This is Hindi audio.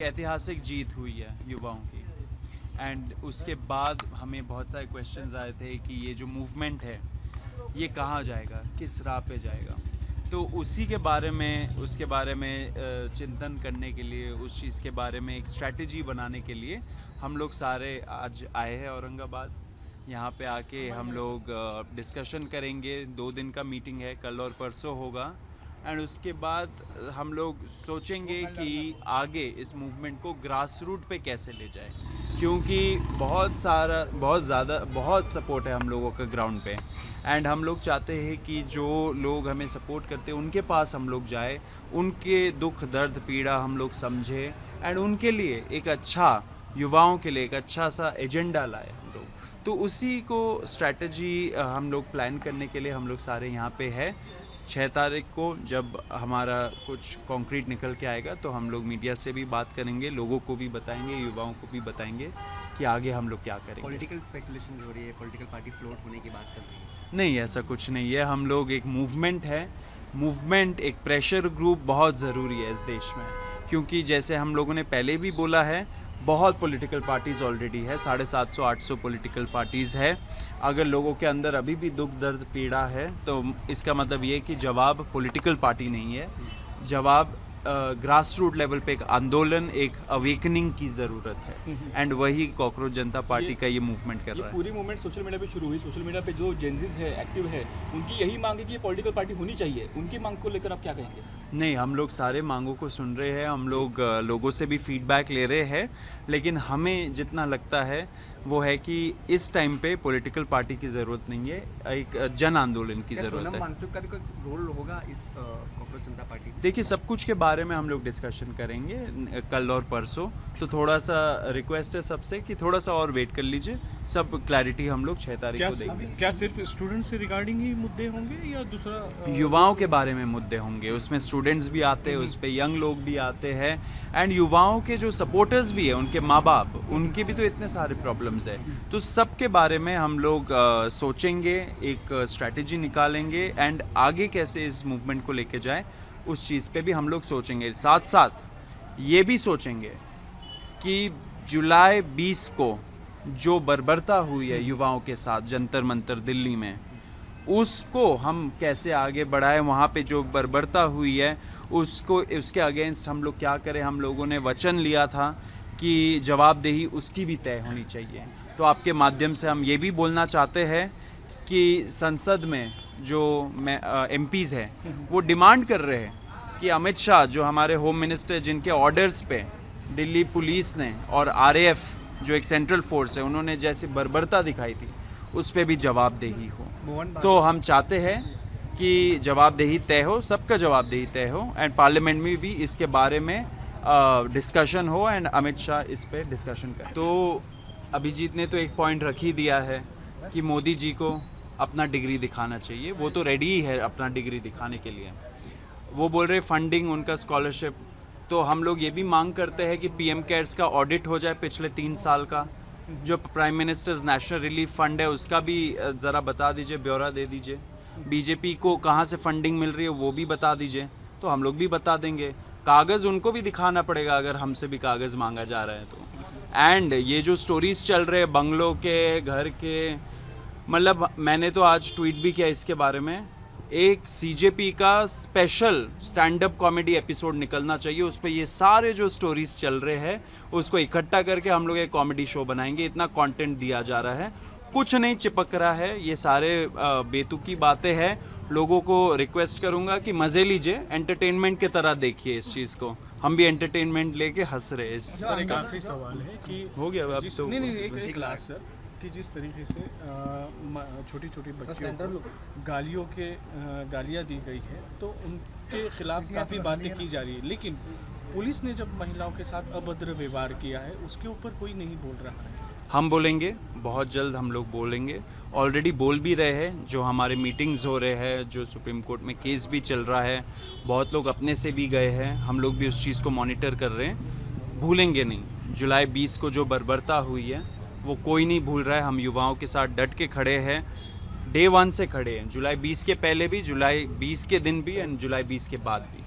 ऐतिहासिक जीत हुई है युवाओं की। एंड उसके बाद हमें बहुत सारे क्वेश्चंस आए थे कि ये जो मूवमेंट है ये कहाँ जाएगा, किस राह पे जाएगा। तो उसके बारे में चिंतन करने के लिए, उस चीज़ के बारे में एक स्ट्रैटेजी बनाने के लिए हम लोग सारे आज आए हैं औरंगाबाद। यहाँ पे आके हम लोग डिस्कशन करेंगे। 2 दिन का मीटिंग है, कल और परसों होगा। एंड उसके बाद हम लोग सोचेंगे कि आगे इस मूवमेंट को ग्रास रूट पे कैसे ले जाए, क्योंकि बहुत सपोर्ट है हम लोगों का ग्राउंड पे। एंड हम लोग चाहते हैं कि जो लोग हमें सपोर्ट करते हैं उनके पास हम लोग जाए, उनके दुख दर्द पीड़ा हम लोग समझे एंड उनके लिए एक अच्छा, युवाओं के लिए एक अच्छा सा एजेंडा लाए हम लोग। तो उसी को स्ट्रैटेजी हम लोग प्लान करने के लिए हम लोग सारे यहाँ पे है। 6 तारीख को जब हमारा कुछ कॉन्क्रीट निकल के आएगा तो हम लोग मीडिया से भी बात करेंगे, लोगों को भी बताएंगे, युवाओं को भी बताएंगे कि आगे हम लोग क्या करेंगे। पॉलिटिकल स्पेकुलेशन हो रही है, पॉलिटिकल पार्टी फ्लोट होने की बात चल रही है। नहीं, ऐसा कुछ नहीं है। हम लोग एक मूवमेंट है, मूवमेंट एक प्रेशर ग्रुप बहुत ज़रूरी है इस देश में, क्योंकि जैसे हम लोगों ने पहले भी बोला है, बहुत पॉलिटिकल पार्टीज़ ऑलरेडी है, 750-800 पॉलिटिकल पार्टीज़ है। अगर लोगों के अंदर अभी भी दुख दर्द पीड़ा है तो इसका मतलब ये कि जवाब पॉलिटिकल पार्टी नहीं है, जवाब ग्रास रूट लेवल पे एक आंदोलन, एक अवेकनिंग की ज़रूरत है। एंड वही कॉकरोच जनता पार्टी का ये मूवमेंट कर रहा है। पूरी मूवमेंट सोशल मीडिया पे शुरू हुई। सोशल मीडिया पे जो जेनजीज है, एक्टिव है, उनकी यही मांग है कि ये पॉलिटिकल पार्टी होनी चाहिए। उनकी मांग को लेकर आप क्या कहेंगे? नहीं, हम लोग सारे मांगों को सुन रहे हैं, हम लोग लोगों से भी फीडबैक ले रहे हैं, लेकिन हमें जितना लगता है वो है कि इस टाइम पे पॉलिटिकल पार्टी की ज़रूरत नहीं है, एक जन आंदोलन की ज़रूरत है। सोनम वांगचुक का भी कोई रोल होगा इस कॉकरोच जनता पार्टी? देखिए, सब कुछ के बारे में हम लोग डिस्कशन करेंगे कल और परसों। तो थोड़ा सा रिक्वेस्ट है सबसे कि थोड़ा सा और वेट कर लीजिए, सब क्लैरिटी हम लोग 6 तारीख को देंगे। क्या सिर्फ स्टूडेंट से रिगार्डिंग ही मुद्दे होंगे या दूसरा? युवाओं के बारे में मुद्दे होंगे, उसमें स्टूडेंट्स भी आते हैं, उस पर यंग लोग भी आते हैं एंड युवाओं के जो सपोर्टर्स भी है, उनके माँ बाप, उनके भी तो इतने सारे प्रॉब्लम्स है। तो सब के बारे में हम लोग सोचेंगे, एक स्ट्रैटेजी निकालेंगे एंड आगे कैसे इस मूवमेंट को लेके जाए उस चीज़ पे भी हम लोग सोचेंगे। साथ साथ ये भी सोचेंगे कि जुलाई 20 को जो बर्बरता हुई है युवाओं के साथ जंतर मंतर दिल्ली में, उसको हम कैसे आगे बढ़ाएं। वहाँ पे जो बर्बरता हुई है उसके अगेंस्ट हम लोग क्या करें। हम लोगों ने वचन लिया था कि जवाबदेही उसकी भी तय होनी चाहिए। तो आपके माध्यम से हम ये भी बोलना चाहते हैं कि संसद में जो MPs हैं वो डिमांड कर रहे हैं कि अमित शाह, जो हमारे होम मिनिस्टर, जिनके ऑर्डर्स पे दिल्ली पुलिस ने और RAF जो एक सेंट्रल फोर्स है, उन्होंने जैसे बर्बरता दिखाई थी, उस पे भी जवाबदेही हो। तो हम चाहते हैं कि जवाबदेही तय हो, सबका जवाबदेही तय हो एंड पार्लियामेंट में भी इसके बारे में डिस्कशन हो एंड अमित शाह इस पे डिस्कशन करें। तो अभिजीत ने तो एक पॉइंट रख ही दिया है कि मोदी जी को अपना डिग्री दिखाना चाहिए। वो तो रेडी ही है अपना डिग्री दिखाने के लिए। वो बोल रहे फंडिंग, उनका स्कॉलरशिप। तो हम लोग ये भी मांग करते हैं कि PM केयर्स का ऑडिट हो जाए पिछले 3 साल का। जो prime ministers national relief fund है उसका भी ज़रा बता दीजिए, ब्यौरा दे दीजिए। BJP को कहाँ से फंडिंग मिल रही है वो भी बता दीजिए, तो हम लोग भी बता देंगे। कागज़ उनको भी दिखाना पड़ेगा अगर हमसे भी कागज़ मांगा जा रहा है तो। एंड ये जो स्टोरीज़ चल रहे हैं बंगलों के, घर के, मतलब मैंने तो आज ट्वीट भी किया इसके बारे में। एक CJP का special stand up comedy episode निकलना चाहिए, उस पर ये सारे जो स्टोरीज चल रहे हैं उसको इकट्ठा करके हम लोग एक कॉमेडी शो बनाएंगे। इतना कंटेंट दिया जा रहा है, कुछ नहीं चिपक रहा है, ये सारे बेतुकी बातें हैं। लोगों को रिक्वेस्ट करूंगा कि मज़े लीजिए, एंटरटेनमेंट की तरह देखिए इस चीज़ को। हम भी एंटरटेनमेंट लेके हंस रहे हैं इस काफी सवाल है कि हो गया अब तो नहीं एक लास्ट सर, कि जिस तरीके से छोटी छोटी बच्चियों को गालियाँ दी गई है तो उनके खिलाफ काफ़ी बातें की जा रही है, लेकिन पुलिस ने जब महिलाओं के साथ अभद्र व्यवहार किया है उसके ऊपर कोई नहीं बोल रहा है। हम बोलेंगे, बहुत जल्द हम लोग बोलेंगे, ऑलरेडी बोल भी रहे हैं। जो हमारे मीटिंग्स हो रहे हैं, जो सुप्रीम कोर्ट में केस भी चल रहा है, बहुत लोग अपने से भी गए हैं, हम लोग भी उस चीज़ को मॉनिटर कर रहे हैं। भूलेंगे नहीं, जुलाई 20 को जो बर्बरता हुई है वो कोई नहीं भूल रहा है। हम युवाओं के साथ डट के खड़े हैं, डे 1 से खड़े हैं, जुलाई 20 के पहले भी, जुलाई 20 के दिन भी एंड जुलाई 20 के बाद भी।